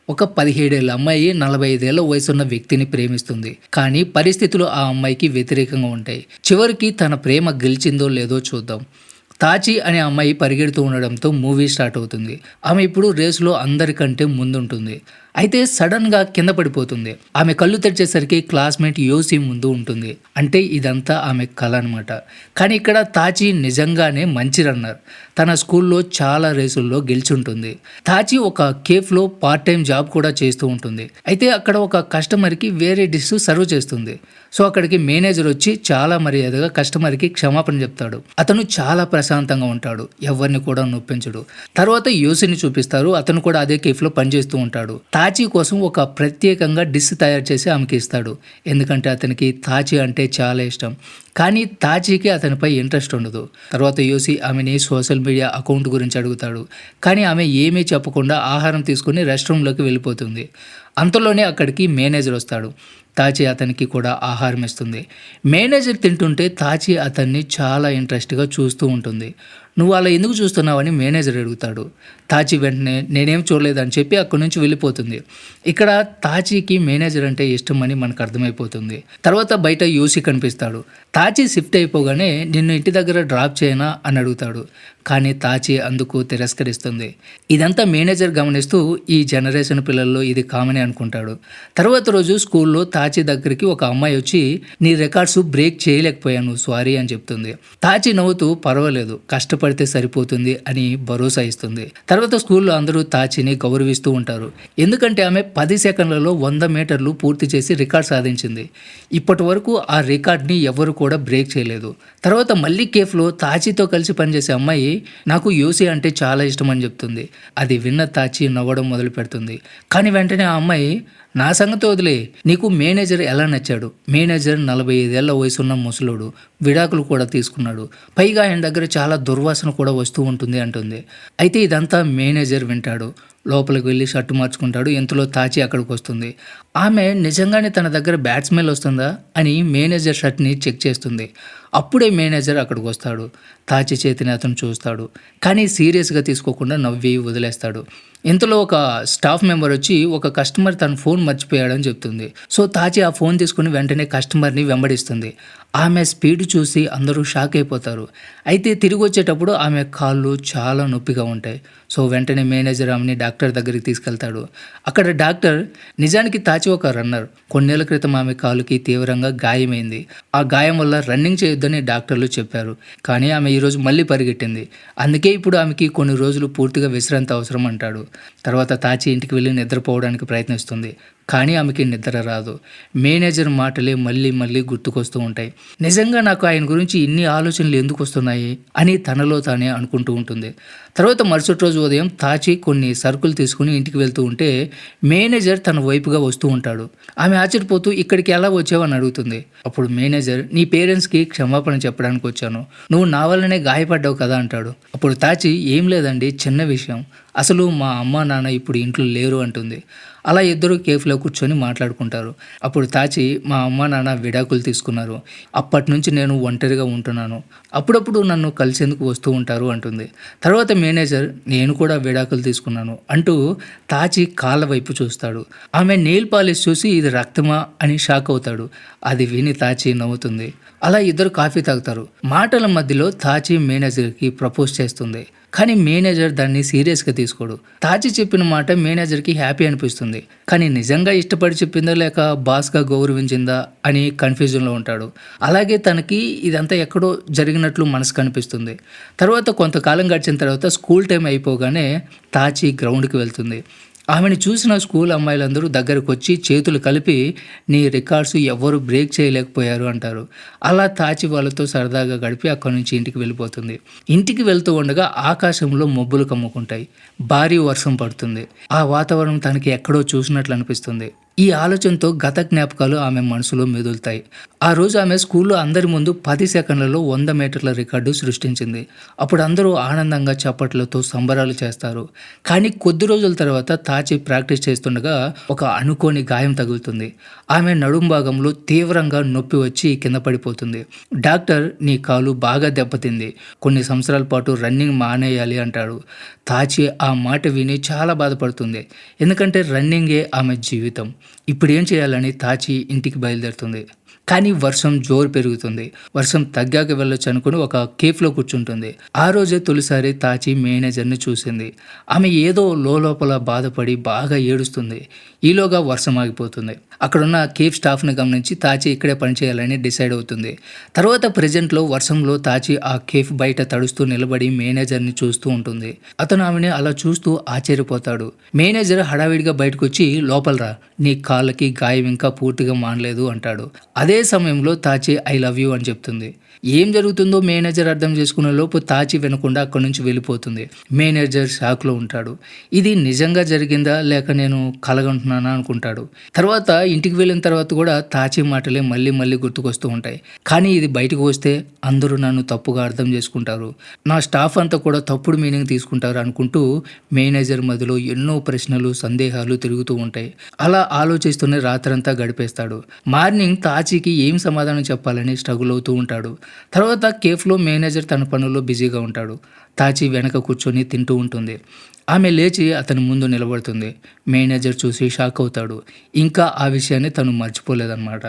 ఒక 17 ఏళ్ల అమ్మాయి 45 ఏళ్ల వయసున్న వ్యక్తిని ప్రేమిస్తుంది. కానీ పరిస్థితులు ఆ అమ్మాయికి వ్యతిరేకంగా ఉంటాయి. చివరికి తన ప్రేమ గెలిచిందో లేదో చూద్దాం. తాచి అనే అమ్మాయి పరిగెడుతూ ఉండడంతో మూవీ స్టార్ట్ అవుతుంది. ఆమె ఇప్పుడు రేసులో అందరికంటే ముందుంటుంది. అయితే సడన్‌గా కింద పడిపోతుంది. ఆమె కళ్ళు తెరిచేసరికి క్లాస్‌మేట్ యోసి ముందు ఉంటుంది. అంటే ఇదంతా ఆమె కల అనమాట. కానీ ఇక్కడ తాచి నిజంగానే మంచి రన్నర్. తన స్కూల్‌లో చాలా రేసుల్లో గెలిచుంటుంది. తాచి ఒక కేఫ్‌లో పార్ట్ టైమ్ జాబ్ కూడా చేస్తూ ఉంటుంది. అయితే అక్కడ ఒక కస్టమర్‌కి వేరే డిష్ సర్వ్ చేస్తుంది. సో అక్కడికి మేనేజర్ వచ్చి చాలా మర్యాదగా కస్టమర్‌కి క్షమాపణ చెప్తాడు. అతను చాలా ప్రశాంతంగా ఉంటాడు. ఎవరిని కూడా నొప్పించడు. తర్వాత యోసిని చూపిస్తారు. అతను కూడా అదే కేఫ్‌లో పనిచేస్తూ ఉంటాడు. తాచి కోసం ఒక ప్రత్యేకంగా డిష్ తయారు చేసి ఆమెకి ఇస్తాడు. ఎందుకంటే అతనికి తాచి అంటే చాలా ఇష్టం. కానీ తాచికి అతనిపై ఇంట్రెస్ట్ ఉండదు. తర్వాత యోసి ఆమెని సోషల్ మీడియా అకౌంట్ గురించి అడుగుతాడు. కానీ ఆమె ఏమీ చెప్పకుండా ఆహారం తీసుకుని రెస్ట్ రూమ్‌లోకి వెళ్ళిపోతుంది. అంతలోనే అక్కడికి మేనేజర్ వస్తాడు. తాచి అతనికి కూడా ఆహారం ఇస్తుంది. మేనేజర్ తింటుంటే తాచి అతన్ని చాలా ఇంట్రెస్ట్‌గా చూస్తూ ఉంటుంది. "నువ్వు అలా ఎందుకు చూస్తున్నావని?" మేనేజర్ అడుగుతాడు. తాచి వెంటనే "నేనేం చూడలేదని" చెప్పి అక్కడి నుంచి వెళ్ళిపోతుంది. ఇక్కడ తాచికి మేనేజర్ అంటే ఇష్టమని మనకు అర్థమైపోతుంది. తర్వాత బయట యూసి కనిపిస్తాడు. తాచి షిఫ్ట్ అయిపోగానే "నిన్ను ఇంటి దగ్గర డ్రాప్ చేయనా?" అని అడుగుతాడు. కానీ తాచి అందుకు తిరస్కరిస్తుంది. ఇదంతా మేనేజర్ గమనిస్తూ ఈ జనరేషన్ పిల్లల్లో ఇది కామనే అనుకుంటాడు. తర్వాత రోజు స్కూల్లో తాచి దగ్గరికి ఒక అమ్మాయి వచ్చి "నీ రికార్డ్స్ బ్రేక్ చేయలేకపోయాను, సారీ" అని చెప్తుంది. తాచి నవ్వుతూ "పర్వాలేదు, కష్టపడితే సరిపోతుంది" అని భరోసా ఇస్తుంది. తర్వాత స్కూల్లో అందరూ తాచిని గౌరవిస్తూ ఉంటారు. ఎందుకంటే ఆమె 10 సెకండ్లలో 100 మీటర్లు పూర్తి చేసి రికార్డ్ సాధించింది. ఇప్పటి వరకు ఆ రికార్డ్ని ఎవరు కూడా బ్రేక్ చేయలేదు. తర్వాత మళ్ళీ కేఫ్లో తాచితో కలిసి పనిచేసే అమ్మాయి "నాకు యోసి అంటే చాలా ఇష్టం" అని చెప్తుంది. అది విన్న తాచి నవ్వడం మొదలు పెడుతుంది. కానీ వెంటనే ఆ అమ్మాయి "నా సంగతి వదిలే, నీకు మేనేజర్ ఎలా నచ్చాడు? మేనేజర్ 45 ఏళ్ల వయసున్న ముసలోడు, విడాకులు కూడా తీసుకున్నాడు. పైగా ఆయన దగ్గర చాలా దుర్వాసన కూడా వస్తూ ఉంటుంది" అంటుంది. అయితే ఇదంతా మేనేజర్ వింటాడు. లోపలికి వెళ్ళి షర్టు మార్చుకుంటాడు. ఇంతలో తాచి అక్కడికి వస్తుంది. ఆమె నిజంగానే తన దగ్గర బ్యాడ్ స్మెల్ వస్తుందా అని మేనేజర్ షర్ట్ని చెక్ చేస్తుంది. అప్పుడే మేనేజర్ అక్కడికి వస్తాడు. తాచి చేతిని అతను చూస్తాడు. కానీ సీరియస్గా తీసుకోకుండా నవ్వి వదిలేస్తాడు. ఇంతలో ఒక స్టాఫ్ మెంబర్ వచ్చి ఒక కస్టమర్ తన ఫోన్ మర్చిపోయాడని చెప్తుంది. సో తాచి ఆ ఫోన్ తీసుకుని వెంటనే కస్టమర్ని వెంబడిస్తుంది. ఆమె స్పీడ్ చూసి అందరూ షాక్ అయిపోతారు. అయితే తిరిగి వచ్చేటప్పుడు ఆమె కాళ్ళు చాలా నొప్పిగా ఉంటాయి. సో వెంటనే మేనేజర్ ఆమెని డాక్టర్ దగ్గరికి తీసుకెళ్తాడు. అక్కడ డాక్టర్ "నిజానికి తాచి ఒక రన్నర్. కొన్నేళ్ల క్రితం ఆమె కాలుకి తీవ్రంగా గాయమైంది. ఆ గాయం వల్ల రన్నింగ్ చేయొద్దని డాక్టర్లు చెప్పారు. కానీ ఆమె ఈరోజు మళ్ళీ పరిగెట్టింది. అందుకే ఇప్పుడు ఆమెకి కొన్ని రోజులు పూర్తిగా విశ్రాంతి అవసరం" అంటాడు. తర్వాత తాచి ఇంటికి వెళ్ళి నిద్రపోవడానికి ప్రయత్నిస్తుంది. కానీ ఆమెకి నిద్ర రాదు. మేనేజర్ మాటలే మళ్ళీ మళ్ళీ గుర్తుకొస్తూ ఉంటాయి. నిజంగా నాకు ఆయన గురించి ఇన్ని ఆలోచనలు ఎందుకు వస్తున్నాయి అని తనలో తానే అనుకుంటూ ఉంటుంది. తర్వాత మరుసటి రోజు ఉదయం తాచి కొన్ని సరుకులు తీసుకుని ఇంటికి వెళ్తూ ఉంటే మేనేజర్ తన వైపుగా వస్తూ ఉంటాడు. ఆమె ఆశ్చర్యపోతూ "ఇక్కడికి ఎలా వచ్చావు?" అని అడుగుతుంది. అప్పుడు మేనేజర్ "నీ పేరెంట్స్కి క్షమాపణ చెప్పడానికి వచ్చాను. నువ్వు నా వల్లనే గాయపడ్డావు కదా" అంటాడు. అప్పుడు తాచి "ఏం లేదండి, చిన్న విషయం. అసలు మా అమ్మ నాన్న ఇప్పుడు ఇంట్లో లేరు" అంటుంది. అలా ఇద్దరు కేఫ్లో కూర్చొని మాట్లాడుకుంటారు. అప్పుడు తాచి "మా అమ్మ నాన్న విడాకులు తీసుకున్నారు. అప్పటి నుంచి నేను ఒంటరిగా ఉంటున్నాను. అప్పుడప్పుడు నన్ను కలిసేందుకు వస్తూ ఉంటారు" అంటుంది. తర్వాత మేనేజర్ "నేను కూడా విడాకులు తీసుకున్నాను" అంటూ తాచి కాళ్ళ వైపు చూస్తాడు. ఆమె నెయిల్ పాలిష్ చూసి "ఇది రక్తమా?" అని షాక్ అవుతాడు. అది విని తాచి నవ్వుతుంది. అలా ఇద్దరు కాఫీ తాగుతారు. మాటల మధ్యలో తాచి మేనేజర్కి ప్రపోజ్ చేస్తుంది. కానీ మేనేజర్ దాన్ని సీరియస్గా తీసుకోడు. తాచి చెప్పిన మాట మేనేజర్కి హ్యాపీ అనిపిస్తుంది. కానీ నిజంగా ఇష్టపడి చెప్పిందా లేక బాస్గా గౌరవించిందా అని కన్ఫ్యూజన్లో ఉంటాడు. అలాగే తనకి ఇదంతా ఎక్కడో జరిగినట్లు మనసు కనిపిస్తుంది. తర్వాత కొంతకాలం గడిచిన తర్వాత స్కూల్ టైం అయిపోగానే తాచి గ్రౌండ్కి వెళ్తుంది. ఆమెను చూసిన స్కూల్ అమ్మాయిలందరూ దగ్గరకు వచ్చి చేతులు కలిపి "నీ రికార్డ్స్ ఎవ్వరు బ్రేక్ చేయలేకపోయారు" అంటారు. అలా తాచి వాళ్ళతో సరదాగా గడిపి అక్కడి నుంచి ఇంటికి వెళ్ళిపోతుంది. ఇంటికి వెళ్తూ ఉండగా ఆకాశంలో మబ్బులు కమ్ముకుంటాయి. భారీ వర్షం పడుతుంది. ఆ వాతావరణం తనకి ఎక్కడో చూసినట్లు అనిపిస్తుంది. ఈ ఆలోచనతో గత జ్ఞాపకాలు ఆమె మనసులో మెదులుతాయి. ఆ రోజు ఆమె స్కూల్లో అందరి ముందు 10 సెకన్లలో 100 మీటర్ల రికార్డు సృష్టించింది. అప్పుడు అందరూ ఆనందంగా చప్పట్లతో సంబరాలు చేస్తారు. కానీ కొద్ది రోజుల తర్వాత తాచి ప్రాక్టీస్ చేస్తుండగా ఒక అనుకోని గాయం తగులుతుంది. ఆమె నడుం భాగంలో తీవ్రంగా నొప్పి వచ్చి కింద పడిపోతుంది. డాక్టర్, నీ కాలు బాగా దెబ్బతింది, కొన్ని సంవత్సరాల పాటు రన్నింగ్ మానేయాలి అంటాడు. తాచి ఆ మాట విని చాలా బాధపడుతుంది. ఎందుకంటే రన్నింగే ఆమె జీవితం. ఇప్పుడు ఏం చేయాలని తాచి ఇంటికి బయలుదేరుతుంది. కానీ వర్షం జోరు పెరుగుతుంది. వర్షం తగ్గాక వెళ్ళొచ్చు అనుకుని ఒక కేఫ్లో కూర్చుంటుంది. ఆ రోజే తొలిసారి తాచి మేనేజర్ని చూసింది. ఆమె ఏదో లోపల బాధపడి బాగా ఏడుస్తుంది. ఈలోగా వర్షం ఆగిపోతుంది. అక్కడున్న కేఫ్ స్టాఫ్ని గమనించి తాచి ఇక్కడే పనిచేయాలని డిసైడ్ అవుతుంది. తర్వాత ప్రెజెంట్లో వర్షంలో తాచి ఆ కేఫ్ బయట తడుస్తూ నిలబడి మేనేజర్ని చూస్తూ ఉంటుంది. అతను ఆమెని అలా చూస్తూ ఆశ్చర్యపోతాడు. మేనేజర్ హడావిడిగా బయటకు వచ్చి, లోపలరా, నీ కాళ్ళకి గాయం ఇంకా పూర్తిగా మానలేదు అంటాడు. అదే సమయంలో తాచి ఐ లవ్ యూ అని చెప్తుంది. ఏం జరుగుతుందో మేనేజర్ అర్థం చేసుకునే లోపు తాచి వినకుండా అక్కడి నుంచి వెళ్ళిపోతుంది. మేనేజర్ షాక్లో ఉంటాడు. ఇది నిజంగా జరిగిందా లేక నేను కలగంటున్నానా అనుకుంటాడు. తర్వాత ఇంటికి వెళ్ళిన తర్వాత కూడా తాచి మాటలే మళ్ళీ మళ్ళీ గుర్తుకొస్తూ ఉంటాయి. కానీ ఇది బయటకు వస్తే అందరూ నన్ను తప్పుగా అర్థం చేసుకుంటారు, నా స్టాఫ్ అంతా కూడా తప్పుడు మీనింగ్ తీసుకుంటారు అనుకుంటూ మేనేజర్ మధ్యలో ఎన్నో ప్రశ్నలు సందేహాలు తిరుగుతూ ఉంటాయి. అలా ఆలోచిస్తూనే రాత్రంతా గడిపేస్తాడు. మార్నింగ్ తాచికి ఏం సమాధానం చెప్పాలని స్ట్రగుల్ అవుతూ ఉంటాడు. తర్వాత కేఫ్లో మేనేజర్ తన పనుల్లో బిజీగా ఉంటాడు. తాచి వెనక కూర్చొని తింటూ ఉంటుంది. ఆమె లేచి అతని ముందు నిలబడుతుంది. మేనేజర్ చూసి షాక్ అవుతాడు. ఇంకా ఆ విషయాన్ని తను మర్చిపోలేదన్నమాట.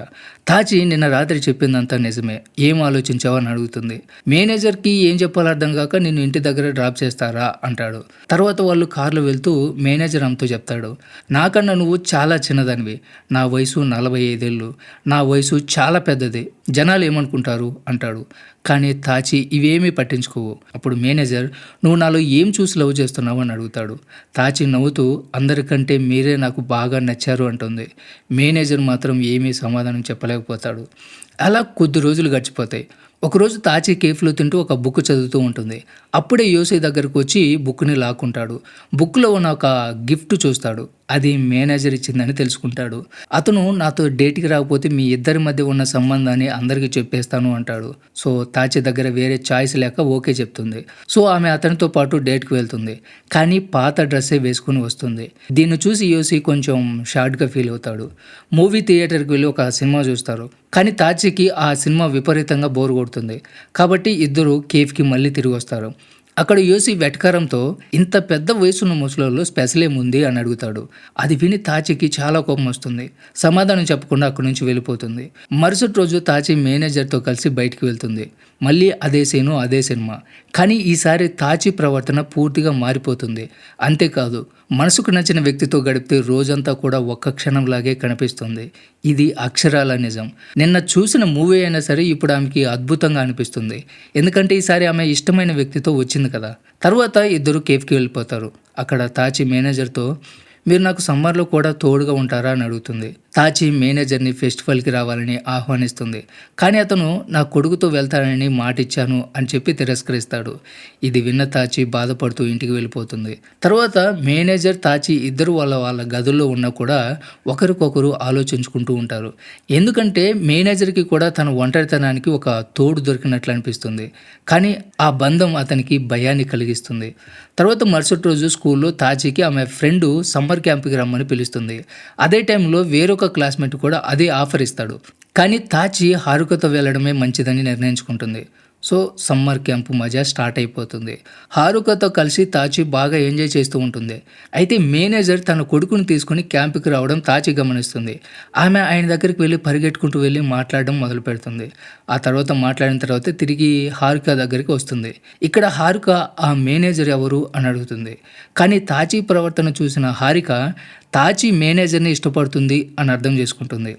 తాచి నిన్న రాత్రి చెప్పిందంతా నిజమే, ఏం ఆలోచించావు అని అడుగుతుంది. మేనేజర్కి ఏం చెప్పాలో అర్థం కాక నిన్ను ఇంటి దగ్గర డ్రాప్ చేస్తారా అంటాడు. తర్వాత వాళ్ళు కార్లో వెళ్తూ మేనేజర్ ఆమెతో చెప్తాడు, నాకన్నా నువ్వు చాలా చిన్నదానివి, నా వయసు 45 ఏళ్ళు, నా వయసు చాలా పెద్దది, జనాలు ఏమనుకుంటారు అంటాడు. కానీ తాచి ఇవేమీ పట్టించుకోవు. అప్పుడు మేనేజర్, నువ్వు నాలో ఏం చూసి లవ్ చేస్తున్నావు అని అడుగుతాడు. తాచి నవ్వుతూ, అందరికంటే మీరే నాకు బాగా నచ్చారు అంటుంది. మేనేజర్ మాత్రం ఏమీ సమాధానం చెప్పలేకపోతాడు. అలా కొద్ది రోజులు గడిచిపోతాయి. ఒకరోజు తాచి కేఫ్లో తింటూ ఒక బుక్ చదువుతూ ఉంటుంది. అప్పుడే యోసి దగ్గరకు వచ్చి బుక్ని లాక్కుంటాడు. బుక్లో ఉన్న ఒక గిఫ్ట్ చూస్తాడు. అది మేనేజర్ ఇచ్చిందని తెలుసుకుంటాడు. అతను, నాతో డేట్కి రాకపోతే మీ ఇద్దరి మధ్య ఉన్న సంబంధాన్ని అందరికీ చెప్పేస్తాను అంటాడు. సో తాచి దగ్గర వేరే చాయిస్ లేక ఓకే చెప్తుంది. సో ఆమె అతనితో పాటు డేట్కి వెళ్తుంది. కానీ పాత డ్రెస్సే వేసుకుని వస్తుంది. దీన్ని చూసి యోసి కొంచెం షార్ట్గా ఫీల్ అవుతాడు. మూవీ థియేటర్కి వెళ్ళి ఒక సినిమా చూస్తారు. కానీ తాచికి ఆ సినిమా విపరీతంగా బోర్ కొడుతుంది. కాబట్టి ఇద్దరు కేఫ్కి మళ్ళీ తిరిగి వస్తారు. అక్కడ యోసి వెటకారంతో, ఇంత పెద్ద వయసున్న ముసలోళ్ళు స్పెషల్ ఏముంది అని అడుగుతాడు. అది విని తాచికి చాలా కోపం వస్తుంది. సమాధానం చెప్పకుండా అక్కడి నుంచి వెళ్ళిపోతుంది. మరుసటి రోజు తాచి మేనేజర్తో కలిసి బయటికి వెళ్తుంది. మళ్ళీ అదే సీను, అదే సినిమా. కానీ ఈసారి తాచి ప్రవర్తన పూర్తిగా మారిపోతుంది. అంతేకాదు, మనసుకు నచ్చిన వ్యక్తితో గడిపితే రోజంతా కూడా ఒక్క క్షణంలాగే కనిపిస్తుంది. ఇది అక్షరాల నిజం. నిన్న చూసిన మూవీ అయినా సరే ఇప్పుడు ఆమెకి అద్భుతంగా అనిపిస్తుంది. ఎందుకంటే ఈసారి ఆమె ఇష్టమైన వ్యక్తితో వచ్చింది కదా. తర్వాత ఇద్దరు కేఫ్కి వెళ్ళిపోతారు. అక్కడ తాచి మేనేజర్తో, మీరు నాకు సమ్మర్లో కూడా తోడుగా ఉంటారా అని అడుగుతుంది. తాచి మేనేజర్ని ఫెస్టివల్కి రావాలని ఆహ్వానిస్తుంది. కానీ అతను నా కొడుకుతో వెళ్తానని మాటిచ్చాను అని చెప్పి తిరస్కరిస్తాడు. ఇది విన్న తాచి బాధపడుతూ ఇంటికి వెళ్ళిపోతుంది. తర్వాత మేనేజర్ తాచి ఇద్దరు వాళ్ళ గదుల్లో ఉన్నా కూడా ఒకరికొకరు ఆలోచించుకుంటూ ఉంటారు. ఎందుకంటే మేనేజర్కి కూడా తన ఒంటరితనానికి ఒక తోడు దొరికినట్లు అనిపిస్తుంది. కానీ ఆ బంధం అతనికి భయాన్ని కలిగిస్తుంది. తర్వాత మరుసటి రోజు స్కూల్లో తాచికి ఆమె ఫ్రెండు సమ్మర్ క్యాంప్కి రమ్మని పిలుస్తుంది. అదే టైంలో వేరొక క్లాస్మేట్ కూడా అదే ఆఫర్ ఇస్తాడు. కానీ తాచి హారుకతో వెళ్ళడమే మంచిదని నిర్ణయించుకుంటుంది. సో సమ్మర్ క్యాంపు మజా స్టార్ట్ అయిపోతుంది. హారుకతో కలిసి తాచి బాగా ఎంజాయ్ చేస్తూ ఉంటుంది. అయితే మేనేజర్ తన కొడుకుని తీసుకుని క్యాంపుకి రావడం తాచి గమనిస్తుంది. ఆమె ఆయన దగ్గరికి వెళ్ళి పరిగెట్టుకుంటూ వెళ్ళి మాట్లాడడం మొదలు పెడుతుంది. ఆ తర్వాత మాట్లాడిన తర్వాత తిరిగి హారుక దగ్గరికి వస్తుంది. ఇక్కడ హారుక ఆ మేనేజర్ ఎవరు అని అడుగుతుంది. కానీ తాచి ప్రవర్తన చూసిన హారిక తాచి మేనేజర్ని ఇష్టపడుతుంది అని అర్థం చేసుకుంటుంది.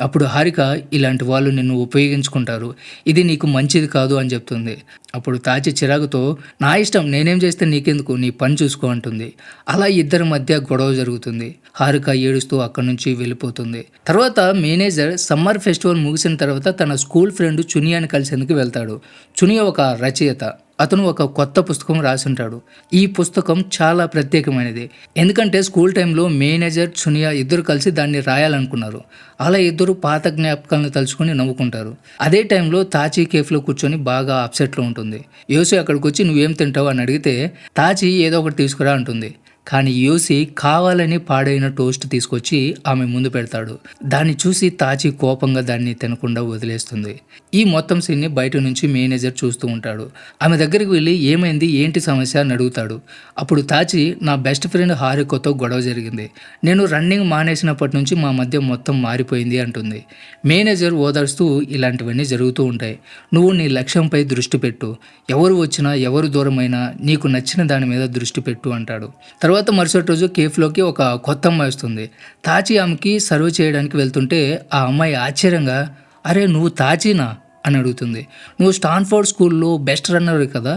అప్పుడు హారిక, ఇలాంటి వాళ్ళు నిన్ను ఉపయోగించుకుంటారు, ఇది నీకు మంచిది కాదు అని చెప్తుంది. అప్పుడు తాచి చిరాకుతో, నా ఇష్టం, నేనేం చేస్తే నీకెందుకు, నీ పని చూసుకో అంటుంది. అలా ఇద్దరి మధ్య గొడవ జరుగుతుంది. హారిక ఏడుస్తూ అక్కడి నుంచి వెళ్ళిపోతుంది. తర్వాత మేనేజర్ సమ్మర్ ఫెస్టివల్ ముగిసిన తర్వాత తన స్కూల్ ఫ్రెండ్ చునియాని కలిసేందుకు వెళ్తాడు. చునియా ఒక రచయిత. అతను ఒక కొత్త పుస్తకం రాసుంటాడు. ఈ పుస్తకం చాలా ప్రత్యేకమైనది. ఎందుకంటే స్కూల్ టైంలో మేనేజర్, చునియా ఇద్దరు కలిసి దాన్ని రాయాలనుకున్నారు. అలా ఇద్దరు పాత జ్ఞాపకాలను తలుచుకొని నవ్వుకుంటారు. అదే టైంలో తాచి కేఫ్లో కూర్చొని బాగా అప్సెట్లో ఉంటుంది. యోసి అక్కడికి వచ్చి నువ్వేం తింటావు అని అడిగితే తాచి ఏదో ఒకటి తీసుకురా అంటుంది. కానీ యోసి కావాలని పాడైన టోస్ట్ తీసుకొచ్చి ఆమె ముందు పెడతాడు. దాన్ని చూసి తాచి కోపంగా దాన్ని తినకుండా వదిలేస్తుంది. ఈ మొత్తం సీన్ని బయట నుంచి మేనేజర్ చూస్తూ ఉంటాడు. ఆమె దగ్గరికి వెళ్ళి ఏమైంది, ఏంటి సమస్య అని అడుగుతాడు. అప్పుడు తాచి నా బెస్ట్ ఫ్రెండ్ హారికతో గొడవ జరిగింది. నేను రన్నింగ్ మానేసినప్పటి నుంచి మా మధ్య మొత్తం మారిపోయింది అంటుంది. మేనేజర్ ఓదార్స్తూ ఇలాంటివన్నీ జరుగుతూ ఉంటాయి. నువ్వు నీ లక్ష్యంపై దృష్టి పెట్టు. ఎవరు వచ్చినా ఎవరు దూరమైనా నీకు నచ్చిన దాని మీద దృష్టి పెట్టు అంటాడు. తర్వాత మరుసటి రోజు కేఫ్లోకి ఒక కొత్త అమ్మాయి వస్తుంది. తాచి ఆమెకి సర్వ్ చేయడానికి వెళ్తుంటే ఆ అమ్మాయి ఆశ్చర్యంగా అరే నువ్వు తాచినా అని అడుగుతుంది. నువ్వు స్టాన్ఫోర్డ్ స్కూల్లో బెస్ట్ రన్నర్ కదా,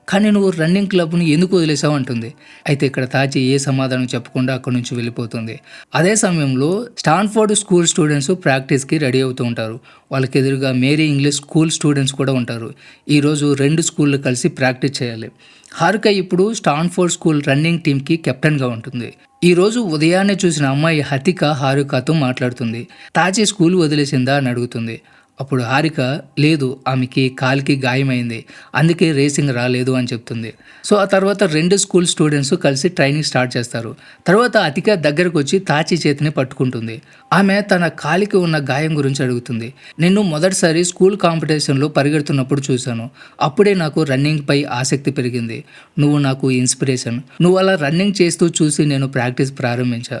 కానీ నువ్వు రన్నింగ్ క్లబ్ని ఎందుకు వదిలేసావు అంటుంది. అయితే ఇక్కడ తాచి ఏ సమాధానం చెప్పకుండా అక్కడి నుంచి వెళ్ళిపోతుంది. అదే సమయంలో స్టాన్ఫోర్డ్ స్కూల్ స్టూడెంట్స్ ప్రాక్టీస్కి రెడీ అవుతూ ఉంటారు. వాళ్ళకి ఎదురుగా మేరీ ఇంగ్లీష్ స్కూల్ స్టూడెంట్స్ కూడా ఉంటారు. ఈరోజు 2 స్కూళ్ళు కలిసి ప్రాక్టీస్ చేయాలి. హారిక ఇప్పుడు స్టాన్ఫోర్డ్ స్కూల్ రన్నింగ్ టీంకి కెప్టెన్గా ఉంటుంది. ఈ రోజు ఉదయాన్నే చూసిన అమ్మాయి హతిక హారికతో మాట్లాడుతుంది. తాచి స్కూల్ వదిలేసిందా అని అడుగుతుంది. అప్పుడు హారిక లేదు, ఆమెకి కాలికి గాయమైంది, అందుకే రేసింగ్ రాలేదు అని చెప్తుంది. సో ఆ తర్వాత 2 స్కూల్ స్టూడెంట్స్ కలిసి ట్రైనింగ్ స్టార్ట్ చేస్తారు. తర్వాత అతిక దగ్గరకు వచ్చి తాచి చేతిని పట్టుకుంటుంది. ఆమె తన కాలికి ఉన్న గాయం గురించి అడుగుతుంది. నిన్ను మొదటిసారి స్కూల్ కాంపిటీషన్లో పరిగెడుతున్నప్పుడు చూశాను. అప్పుడే నాకు రన్నింగ్పై ఆసక్తి పెరిగింది. నువ్వు నాకు ఇన్స్పిరేషన్. నువ్వు అలా రన్నింగ్ చేస్తూ చూసి నేను ప్రాక్టీస్ ప్రారంభించా.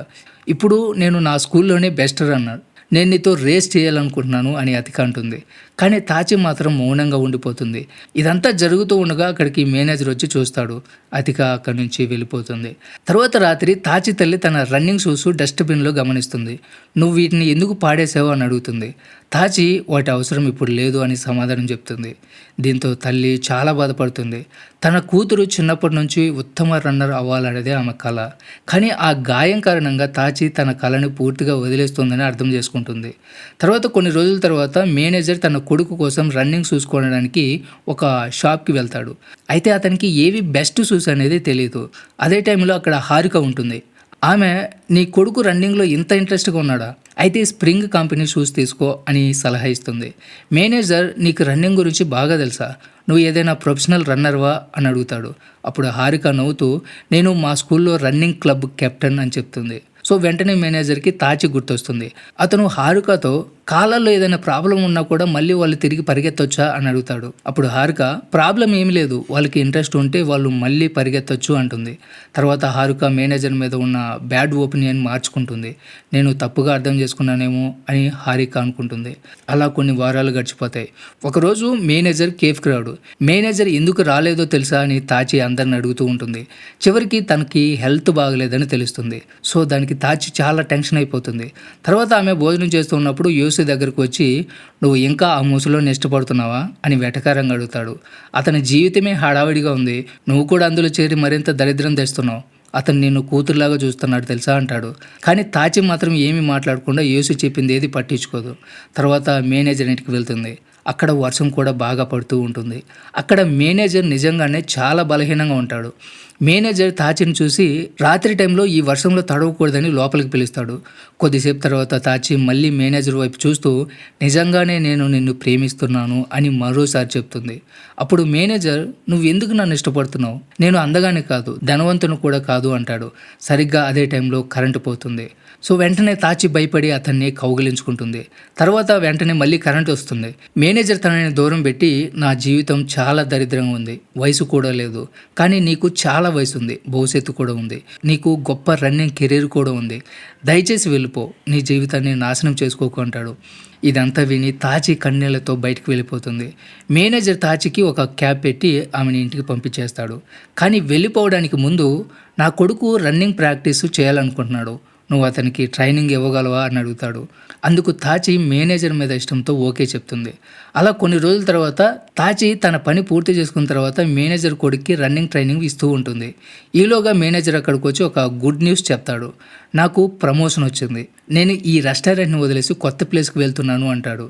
ఇప్పుడు నేను నా స్కూల్లోనే బెస్ట్ రన్నర్. నేను నీతో రేస్ చేయాలనుకుంటున్నాను అని అతిక అంటుంది. కానీ తాచి మాత్రం మౌనంగా ఉండిపోతుంది. ఇదంతా జరుగుతూ ఉండగా అక్కడికి మేనేజర్ వచ్చి చూస్తాడు. అతిక అక్కడి నుంచి వెళ్ళిపోతుంది. తర్వాత రాత్రి తాచి తల్లి తన రన్నింగ్ షూస్ డస్ట్బిన్లో గమనిస్తుంది. నువ్వు వీటిని ఎందుకు పాడేసావు అని అడుగుతుంది. తాచి వాటి అవసరం ఇప్పుడు లేదు అని సమాధానం చెప్తుంది. దీంతో తల్లి చాలా బాధపడుతుంది. తన కూతురు చిన్నప్పటి నుంచి ఉత్తమ రన్నర్ అవ్వాలనేదే ఆమె కళ. కానీ ఆ గాయం కారణంగా తాచి తన కళని పూర్తిగా వదిలేస్తుందని అర్థం చేసుకుంటుంది. తర్వాత కొన్ని రోజుల తర్వాత మేనేజర్ తన కొడుకు కోసం రన్నింగ్ షూస్ కొనడానికి ఒక షాప్కి వెళ్తాడు. అయితే అతనికి ఏవి బెస్ట్ షూస్ అనేది తెలియదు. అదే టైంలో అక్కడ హారిక ఉంటుంది. ఆమె నీ కొడుకు రన్నింగ్లో ఇంత ఇంట్రెస్ట్గా ఉన్నాడా, అయితే స్ప్రింగ్ కంపెనీ షూస్ తీసుకో అని సలహా ఇస్తుంది. మేనేజర్ నీకు రన్నింగ్ గురించి బాగా తెలుసా, నువ్వు ఏదైనా ప్రొఫెషనల్ రన్నర్వా అని అడుగుతాడు. అప్పుడు హారిక నవ్వుతూ నేను మా స్కూల్లో రన్నింగ్ క్లబ్ కెప్టెన్ అని చెప్తుంది. సో వెంటనే మేనేజర్కి తాచి గుర్తొస్తుంది. అతను హారికతో కాళ్ళల్లో ఏదైనా ప్రాబ్లం ఉన్నా కూడా మళ్ళీ వాళ్ళు తిరిగి పరిగెత్తొచ్చా అని అడుగుతాడు. అప్పుడు హారిక ప్రాబ్లం ఏమీ లేదు, వాళ్ళకి ఇంట్రెస్ట్ ఉంటే వాళ్ళు మళ్ళీ పరిగెత్తొచ్చు అంటుంది. తర్వాత హారిక మేనేజర్ మీద ఉన్న బ్యాడ్ ఒపీనియన్ మార్చుకుంటుంది. నేను తప్పుగా అర్థం చేసుకున్నానేమో అని హారిక అనుకుంటుంది. అలా కొన్ని వారాలు గడిచిపోతాయి. ఒకరోజు మేనేజర్ కేఫ్కి రాడు. మేనేజర్ ఎందుకు రాలేదో తెలుసా అని తాచి అందరిని అడుగుతూ ఉంటుంది. చివరికి తనకి హెల్త్ బాగలేదని తెలుస్తుంది. సో దానికి తాచి చాలా టెన్షన్ అయిపోతుంది. తర్వాత ఆమె భోజనం చేస్తూ ఉన్నప్పుడు యోసి దగ్గరకు వచ్చి నువ్వు ఇంకా ఆ ముసలోని ఇష్టపడుతున్నావా అని వెటకారంగా అడుగుతాడు. అతని జీవితమే హడావిడిగా ఉంది, నువ్వు కూడా అందులో చేరి మరింత దరిద్రం తెస్తున్నావు, అతను నిన్ను కూతురులాగా చూస్తున్నాడు తెలుసా అంటాడు. కానీ తాచి మాత్రం ఏమీ మాట్లాడకుండా యేసు చెప్పింది ఏది పట్టించుకోదు. తర్వాత మేనేజర్ ఇంటికి వెళ్తుంది. అక్కడ వర్షం కూడా బాగా పడుతూ ఉంటుంది. అక్కడ మేనేజర్ నిజంగానే చాలా బలహీనంగా ఉంటాడు. మేనేజర్ తాచిని చూసి రాత్రి టైంలో ఈ వర్షంలో తడవకూడదని లోపలికి పిలుస్తాడు. కొద్దిసేపు తర్వాత తాచి మళ్ళీ మేనేజర్ వైపు చూస్తూ నిజంగానే నేను నిన్ను ప్రేమిస్తున్నాను అని మరోసారి చెప్తుంది. అప్పుడు మేనేజర్ నువ్వు ఎందుకు నన్ను ఇష్టపడుతున్నావు, నేను అందగానే కాదు ధనవంతుని కూడా కాదు అంటాడు. సరిగ్గా అదే టైంలో కరెంటు పోతుంది. సో వెంటనే తాచి భయపడి అతన్ని కౌగిలించుకుంటుంది. తర్వాత వెంటనే మళ్ళీ కరెంట్ వస్తుంది. మేనేజర్ తనని దూరం పెట్టి నా జీవితం చాలా దరిద్రంగా ఉంది, వయసు కూడా లేదు, కానీ నీకు చాలా వయసు ఉంది, భవిష్యత్తు కూడా ఉంది, నీకు గొప్ప రన్నింగ్ కెరీర్ కూడా ఉంది, దయచేసి వెళ్ళిపో, నీ జీవితాన్ని నాశనం చేసుకోకు అంటాడు. ఇదంతా విని తాచి కన్నీళ్లతో బయటికి వెళ్ళిపోతుంది. మేనేజర్ తాచికి ఒక క్యాబ్ పెట్టి ఆమెని ఇంటికి పంపించేస్తాడు. కానీ వెళ్ళిపోవడానికి ముందు నా కొడుకు రన్నింగ్ ప్రాక్టీస్ చేయాలనుకుంటున్నాడు, నువ్వు అతనికి ట్రైనింగ్ ఇవ్వగలవా అని అడుగుతాడు. అందుకు తాచి మేనేజర్ మీద ఇష్టంతో ఓకే చెప్తుంది. అలా కొన్ని రోజుల తర్వాత తాచి తన పని పూర్తి చేసుకున్న తర్వాత మేనేజర్ కొడుక్కి రన్నింగ్ ట్రైనింగ్ ఇస్తూ ఉంటుంది. ఈలోగా మేనేజర్ అక్కడికి వచ్చి ఒక గుడ్ న్యూస్ చెప్తాడు. నాకు ప్రమోషన్ వచ్చింది, నేను ఈ రెస్టారెంట్ని వదిలేసి కొత్త ప్లేస్కి వెళ్తున్నాను అంటాడు.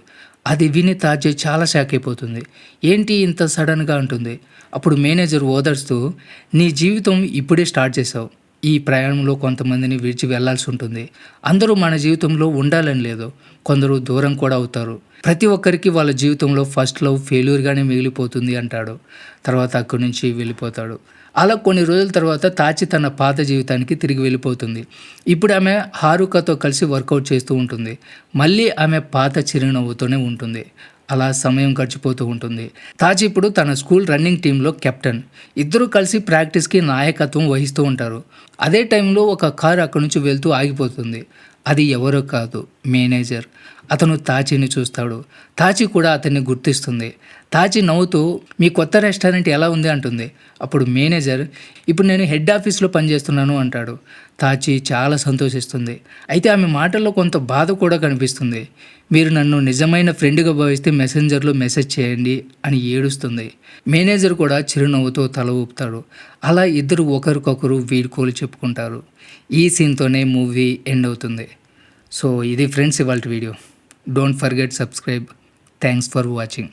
అది విని తాజీ చాలా షాక్ అయిపోతుంది. ఏంటి ఇంత సడన్గా అంటుంది. అప్పుడు మేనేజర్ ఓదార్స్తూ, నీ జీవితం ఇప్పుడే స్టార్ట్ చేసావు. ఈ ప్రయాణంలో కొంతమందిని విడిచి వెళ్లాల్సి ఉంటుంది. అందరూ మన జీవితంలో ఉండాలని లేదు, కొందరు దూరం కూడా అవుతారు. ప్రతి ఒక్కరికి వాళ్ళ జీవితంలో ఫస్ట్ లవ్ ఫెయిల్యూర్గానే మిగిలిపోతుంది అంటాడు. తర్వాత అక్కడి నుంచి వెళ్ళిపోతాడు. అలా కొన్ని రోజుల తర్వాత తాచి తన పాత జీవితానికి తిరిగి వెళ్ళిపోతుంది. ఇప్పుడు ఆమె హారుకతో కలిసి వర్కౌట్ చేస్తూ ఉంటుంది. మళ్ళీ ఆమె పాత చిరునవ్వుతోనే ఉంటుంది. అలా సమయం గడిచిపోతూ ఉంటుంది. తాజ్ ఇప్పుడు తన స్కూల్ రన్నింగ్ టీంలో కెప్టెన్. ఇద్దరూ కలిసి ప్రాక్టీస్కి నాయకత్వం వహిస్తూ ఉంటారు. అదే టైంలో ఒక కారు అక్కడి నుంచి వెళ్తూ ఆగిపోతుంది. అది ఎవరో కాదు, మేనేజర్. అతను తాచిని చూస్తాడు. తాచి కూడా అతన్ని గుర్తిస్తుంది. తాచి నవ్వుతూ, మీ కొత్త రెస్టారెంట్ ఎలా ఉంది అంటుంది. అప్పుడు మేనేజర్, ఇప్పుడు నేను హెడ్ ఆఫీస్లో పనిచేస్తున్నాను అంటాడు. తాచి చాలా సంతోషిస్తుంది. అయితే ఆమె మాటల్లో కొంత బాధ కూడా కనిపిస్తుంది. మీరు నన్ను నిజమైన ఫ్రెండ్గా భావిస్తే మెసెంజర్లో మెసేజ్ చేయండి అని ఏడుస్తుంది. మేనేజర్ కూడా చిరునవ్వుతో తల ఊపుతాడు. అలా ఇద్దరు ఒకరికొకరు వీడ్కోలు చెప్పుకుంటారు. ఈ సీన్తోనే మూవీ ఎండ్ అవుతుంది. సో ఇది ఫ్రెండ్స్ ఇవాళ video. Don't forget subscribe. Thanks for watching.